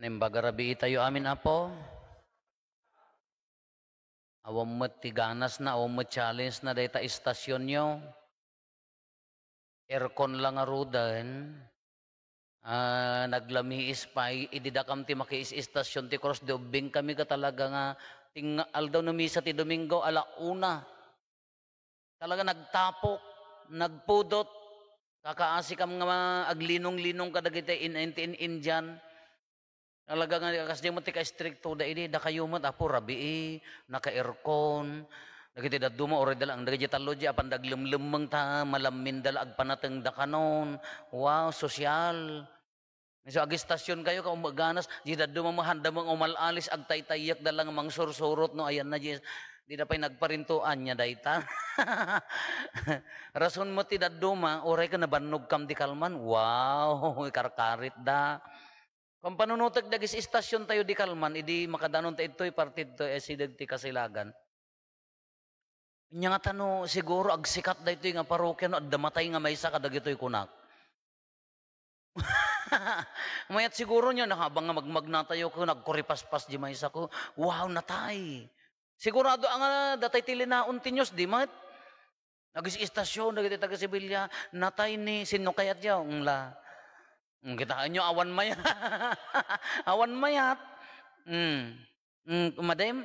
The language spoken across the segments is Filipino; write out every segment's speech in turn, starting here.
Nimbagarabi tayo amin apo. Awam mo tiganas na, awam mo challenge na data istasyon nyo. Aircon lang arudan. Naglamiis pa, ididakam ti makiis istasyon ti cross de ubing kami ka talaga nga tingal daw na misa ti Domingo alauna. Talaga nagtapok, nagpudot, kakaasi kam nga aglinong-linong kadagiti in Indian. Talaga nga kasi mo ti ka-stricto da ini da kayo mo apo rabi naka-aircon. Dagiti daduma ore dala ang dagiti taloji apan daglemlemeng ta malamin dala agpanateng da kanon. Wow, sosyal. So agistasyon kayo ka umaganas di daduma mahanda mong umalalis agtaytayak dala nga mangsursurot no ayan na di na pay nagparintuan nya dayta. Rason mo ti daduma ore ka nabannog kam di kalman. Wow, karkarit da. Kung panunutag dagis istasyon tayo di kalman, idi makadanon ta ito'y partid to sidag ti Kasilagan. Nya nga tano siguro agsikat da ito'y nga parokya no, at damatay nga maysa kadag ito'y kunak. Mayat siguro niya, nakabang nga magmagnatayo ko, nagkuripaspas di maysa ko, wow, natay. Sigurado ang datay tilinaon tinyos, di mat? Nagis istasyon, nagiti taga Sibilya, natay ni sinukayat yaw, la. Kitaan nyo, awan mayat. Awan mayat. Madem,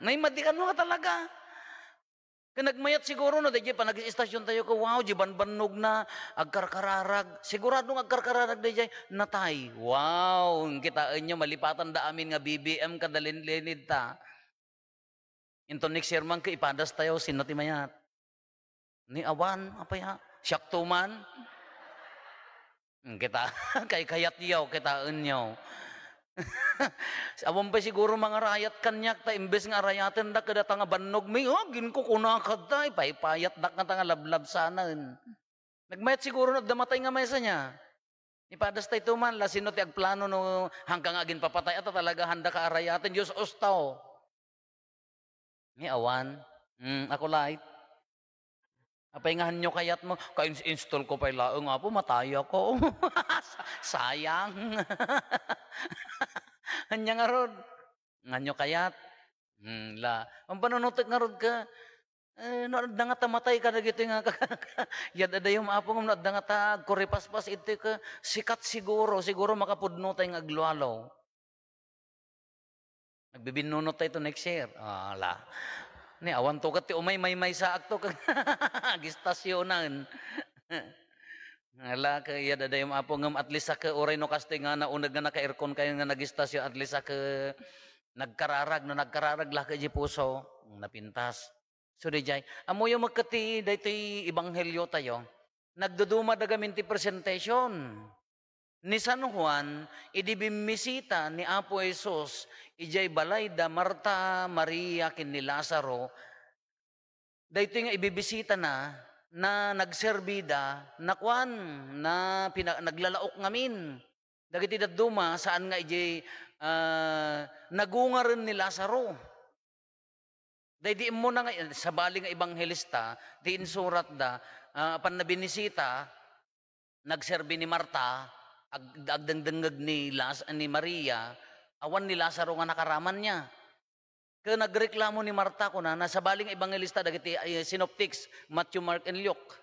may madikan mo ka talaga. Nagmayat siguro no, dahil pa nag-istasyon tayo ko, wow, jiban-banog na, agkarkararag. Sigurado ng agkarkararag dahil natay. Wow, kitaan nyo, malipatan da amin nga BBM kadalin-linid ta. Into next year man ka ipadas tayo, sino ti mayat? Ni awan, apa ya? Siyak tuman. Kita, kay kayat yaw, kitaan yaw. Awam pa siguro mga rayat kanyak ta imbes nga rayaten da kada tanga bannog mi gin ko kunakad ta ipaypayat dak nga tanga lablab sana. Nagmayat siguro na damatay nga maysa niya. Ipadas tay tuman la sino ti agplano no hanggang agin papatay ata talaga handa ka arayaten Dios ustaw. Ni awan. Ako light. Apay nga hanyo kayat mo, ka-install ko pa ilaong nga po, matay ako. Sayang. Hanya nga rod. Nganyo kayat. Ang panunutag nga rod ka, da nga tamatay ka na gito nga yad ada yung maapong da nga ta kuripaspas ito ka sikat siguro makapudno tayo nga aglualaw. Nagbibinunot tayo to next year. Ni awan to kat ti umay may sa akto kag agistasyonan. Ala kaya daday mo apo ngam at least ka oray no kaste nga naunag nga naka-aircon kayo nga nagistasyon at least ka nagkararag la ka di puso napintas. So di jay amo yung magkati daytoy ebanghelyo tayo. Nagduduma dagamin ti presentation. Ni San Juan idibimisita ni Apo Jesus ijay balay da Marta, Maria ken ni Lazaro. Daytoy nga ibibisita na nagserbida na kwan na naglalaok ngamin. Dagiti daduma saan nga ijay nagungaran ni Lazaro. Dahil di mo na nga sa bali nga ebanghelista di insurat da pan nabinisita nagserbi ni Marta agdangdangag ni Maria awan ni Lazaro nga nakaraman niya. Kaya nagreklamo ni Marta ko na nasa baling ebanghelista dagiti synoptics Matthew, Mark, and Luke.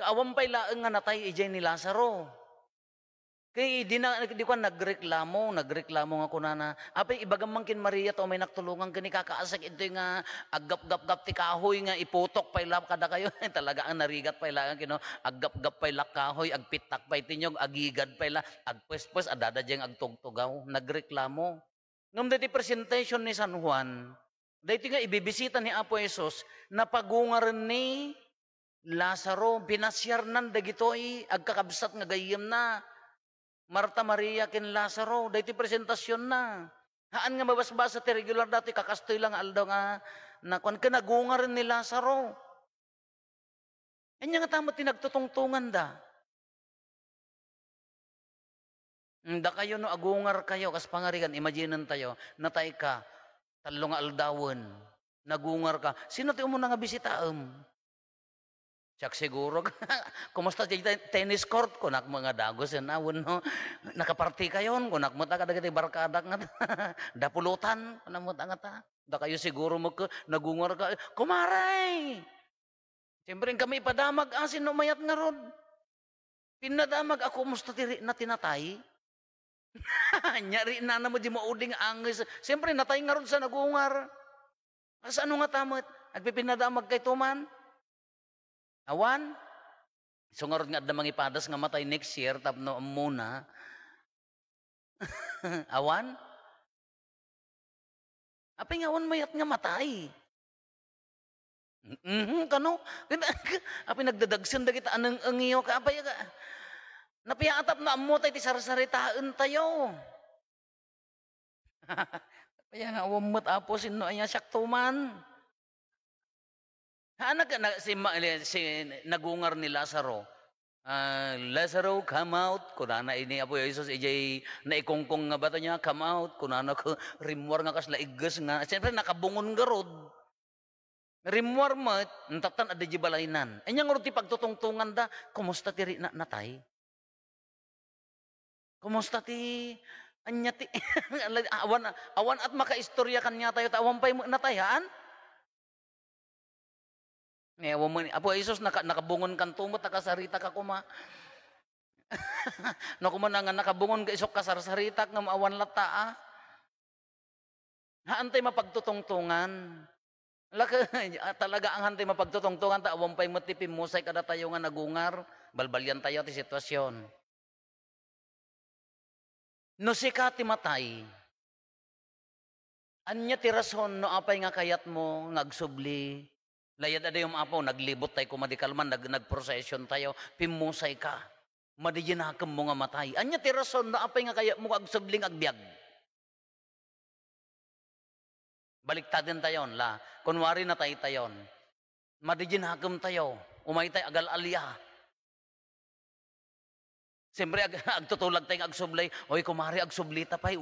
Kaawam pa'y laeng nga natay ijay ni Lazaro. Kaya di ko nagreklamo nga ko na apay ibagamang kin Maria to may naktulungan kani kakaasak ito nga aggap-gap ti kahoy nga iputok pa'y lap kada kayo. Talaga ang narigat pa'y lang kino aggap-gap pa'y lak kahoy agpitak pa'y tinyog agigad pa'y la agpwes-pwes adada jeng agtugtugaw. Nagreklamo. Nung dati presentation ni San Juan, dati nga ibibisita ni Apo Jesus, napagungaran ni Lazaro, pinasyar nan dagitoy, agkakabsat nga gayem na. Marta, Maria, ken Lazaro, dati presentasyon na. Haan nga mabasbasa ti regular dati, kakastoy lang aldaw nga, kung nagungaran ni Lazaro. Yan nga tama tinagtutungtungan da. Da kayo no agungar kayo kas pangarigan imaginean tayo natay ka talo nga aldawon nagungar ka sino ti umo nga bisitaem Siyak siguro, kumusta di tennis court? Kunak mga dagos yan awon no. Nakaparti kayon, kunak mo ta kadagiti barkadak nga ta. Dapulutan, kunak mo ta nga ta. Da kayo siguro mo nagungor ka, kumaray! Siyempre kami ipadamag asin no mayat nga rod. Pinadamag ako, musta tiri na tinatay? Nyari na mo di mauding angis. Siyempre natay nga rod sa nagungar. Asa ano nga tamot? Agpipinadamag kay tuman? Awan? Sungarod nga damang ipadas nga matay next year, tapno muna. Awan? Apay nga awan mayat nga matay. Kano? Apay nagdadagsan da kita anang angiyo ka. Apay ka. Napiatap na amo tayo ti sarsaritaan tayo. Kaya nga awamot apo sino aya siyak tuman. Anak na si nagungar ni Lazaro. Lazaro, come out. Kunana ini Apo Jesus ijay naikongkong nga bato niya, come out. Kunana ko rimwar nga kasla igas nga. Siyempre nakabungon garod. Rimwar mat, entatan ada jibalainan. Anya nga ti pagtutungtungan da, kumusta ti natay? Kumusta ti anya ti awan at makaistorya kanya tayo awan pay natayan? Ngayon mo, Apo Jesus, nakabungon kan tumot, nakasarita ka kuma. No, kumana nga nakabungon ka isok kasarsarita, nga maawan lata, Haantay mapagtutungtungan. Talaga ang hantay mapagtutungtungan, awang pa'y matipim musay kada tayo nga nagungar, balbalyan tayo ti sitwasyon. No si ka ti matay, anya ti rason no apay nga kayat mo, ngagsubli, layad ada yung apo, naglibot tayo kumadikalman, nagprosesyon tayo, pimusay ka. Madijinakam mo nga matay. Anya ti rason na apay nga kaya mo agsubling agbyag. Baliktadin tayon la. Kunwari na tayon. Madijinakam tayo. Umay tayo agal alya. Siyempre agtutulag tayong agsublay. Oy kumari agsublita pa'y.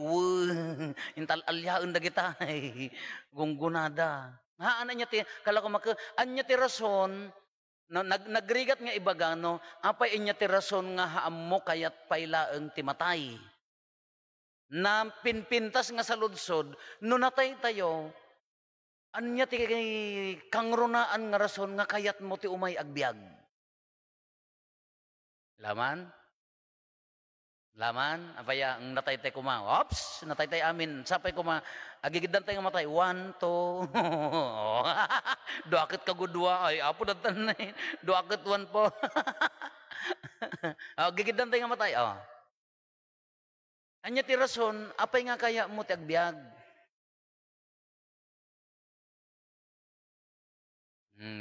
Intal alyaan da kita. Gunggunada. Anya ti kala ko anya ti rason no nagrigat nga ibagano apay inya ti rason nga haam mo kayat paylaeng ti matay. Na pinpintas nga sa ludsod no natay tayo anya ti kangrunaan nga rason nga kayat mo ti umay agbyag. Laman, apaya ang natay tayo kuma. Ops, natay tayo amin. Sapay kuma, agigidan tayo nga matay. 1, 2. Duakit kagudwa. Ay, apo datan na eh. Duakit 1 po. Agigidan tayo nga matay. Anya ti rason, apay nga kaya mo ti agbyag.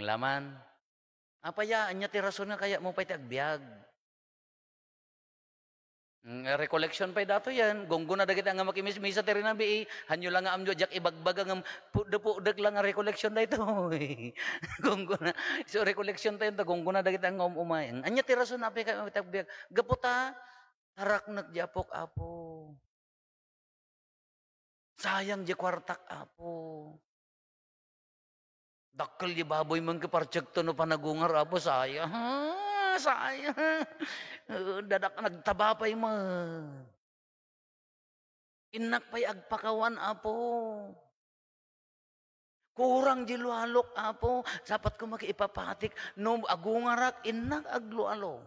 Laman. Apaya, anya ti rason nga kaya mo pa ti agbyag. Recollection pa'y dato yan. Gonggo na dagit nga makimis-misa tiri na bi. Hanyo lang nga amjo, jak ibagbaga nga pudak lang nga recollection na ito. Gonggo na. So recollection tayo, gonggo na dagit nga umay. Anya tiraso na apay kayo matagbiag. Gaputa, tarak nagyapok apo. Sayang di kwartak apo. Dakkel di baboy man kapartsyagto no panagungar apo, sayang. Sayang. Dadak nagtabapay mo. Inak pa'y agpakawan apo. Kurang di lualok apo. Sapat ko makiipapatik. No agungarak, inak aglualo.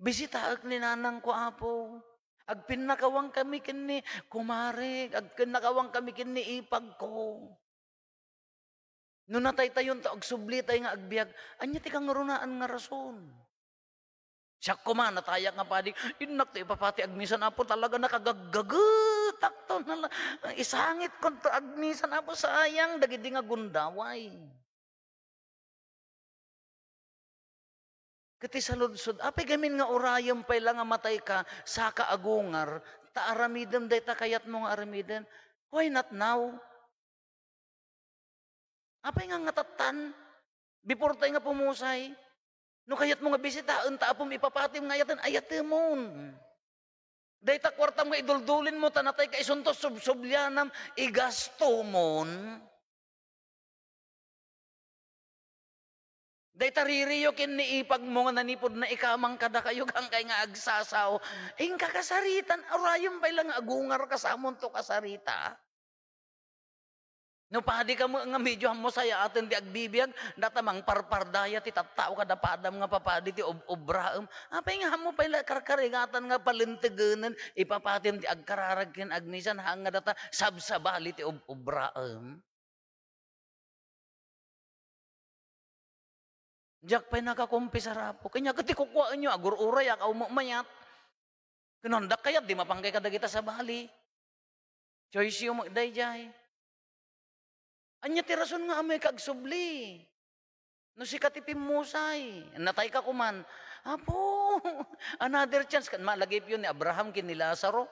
Bisita ag ninanang ko apo. Agpinakawang kami kini kumare. Agpinakawang kami kini ipag ko. No natay tayon to agsubli tayo nga agbyag, anya ti kang runaan nga rason. Siya kuma nataya nga padi, inak ti ipapati agmisan apo talaga nakagagatak to na isangit kon to agmisan apo sayang dagiti nga gundaway. Kati sa lunsod, apay gamin nga urayam pay lang nga matay ka sa kaagungar, ta aramiden day ta kayat mo nga aramiden. Why not now? Apay nga ngatatan, before tayo nga pumusay, no kayat mo nga bisitaon, taapom ipapatim nga yatan, ayatemon. Dahil ta kwartam nga iduldulin mo, tanatay ka isuntos subsubyanam, igasto mon. Day taririyo kin ni ipag mo nga nanipod na ikamang kada kayo kang kay nga agsasaw. Ing kakasaritan, arayom pa lang agungar kasamon to kasarita. No padi ka mo nga medyo mo saya atin di agbibiyag datamang parpardaya ti tattao kada padam nga papadi ti obraem apay nga mo pala karkarigatan nga palintegenan ipapatim ti agkararag ken agnisan hanga data sabsabali ti obraem. Diyak pa'y nakakumpisarapo. Kanya kati kukuhaan nyo, agur uray, akaw mo mayat. Kinondak kayat, di mapanggay kadagita sa bali. Choice yung dayjay. Anya tirason nga amay kagsubli. No si katipim musay. Natay ka kuman. Apo, another chance. Malagip yun ni Abraham kin ni Lazaro.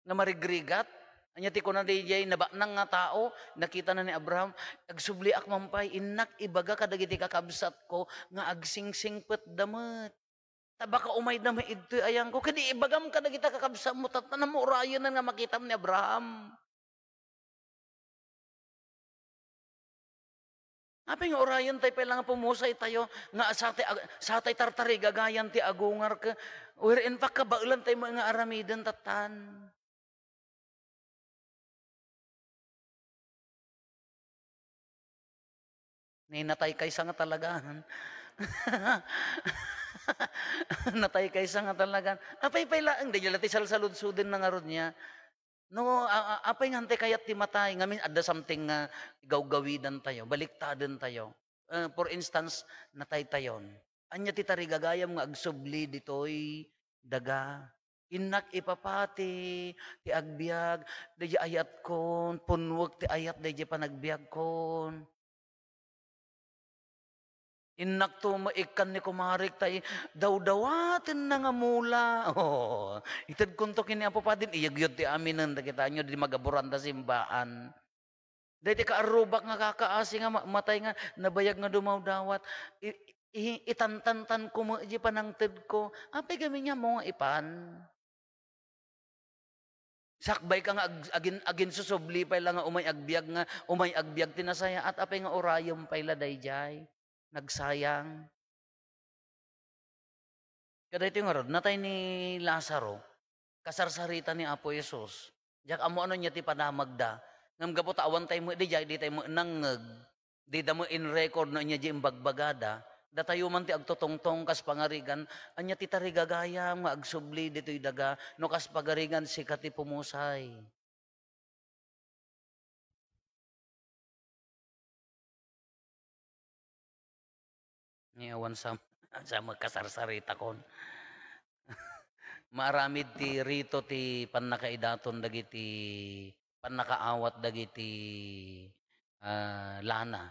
Na marigrigat. Anya ti ko na dayjay, nabaknang nga tao. Nakita na ni Abraham. Agsubli ak mampay. Inak ibaga kadagiti kakabsat ko. Nga agsingsing pet damat. Tabaka umay na maidto ayang ko. Kadi ibagam ka na kita kakabsa mo. Tatanam mo orayon na nga makita ni Abraham. Aping orayon tayo pala nga pumusay tayo. Nga satay tartari gagayan ti agungar ka. Wherein pa kabaulan tayo mga aramidan tatan. Natay kaysa nga talagaan. Natay kaysa nga talagan. Apay pala, hindi nila ti salsaludsudin na nga ron niya. No, apay nga kayat ti matay. Ngamin, ada something nga gawgawidan tayo, baliktadan tayo. For instance, natay tayon. Anya ti tarigagayam nga agsubli ditoy daga. Inak ipapati, ti agbiag, di ayat kon, punwag ti ayat, di panagbiag kon. Inak to maikan ni kumarik tay daw-dawatin na nga mula. Oh, itad kunto kini apo pa din iyagyod ti aminan da kita nyo di magaburan da simbaan. Dahil ka arubak nga kakaasi nga matay nga nabayag nga dumaw-dawat. Itantantan ko mo di panangted ko. Apay gami niya mo nga ipan. Sakbay ka nga agin susubli pa lang nga umay agbiag tinasaya at apay nga orayom pa ila dayjay. Nagsayang. Kada ito nga rod, natay ni Lazaro, kasarsarita ni Apo Yesus. Diyak amo ano niya ti panamagda. Ngam gapot awan tayo mo, di tayo mo nangag. Di da mo in record na niya di imbagbagada. Da tayo man ti agtotongtong kas pangarigan. Anya ti tarigagayam nga agsubli dito'y daga. No kas pagarigan si kati pumusay. Ngayon sa magkasarsarita kon. Maramid ti rito ti panakaidaton dagiti panakaawat dagiti lana.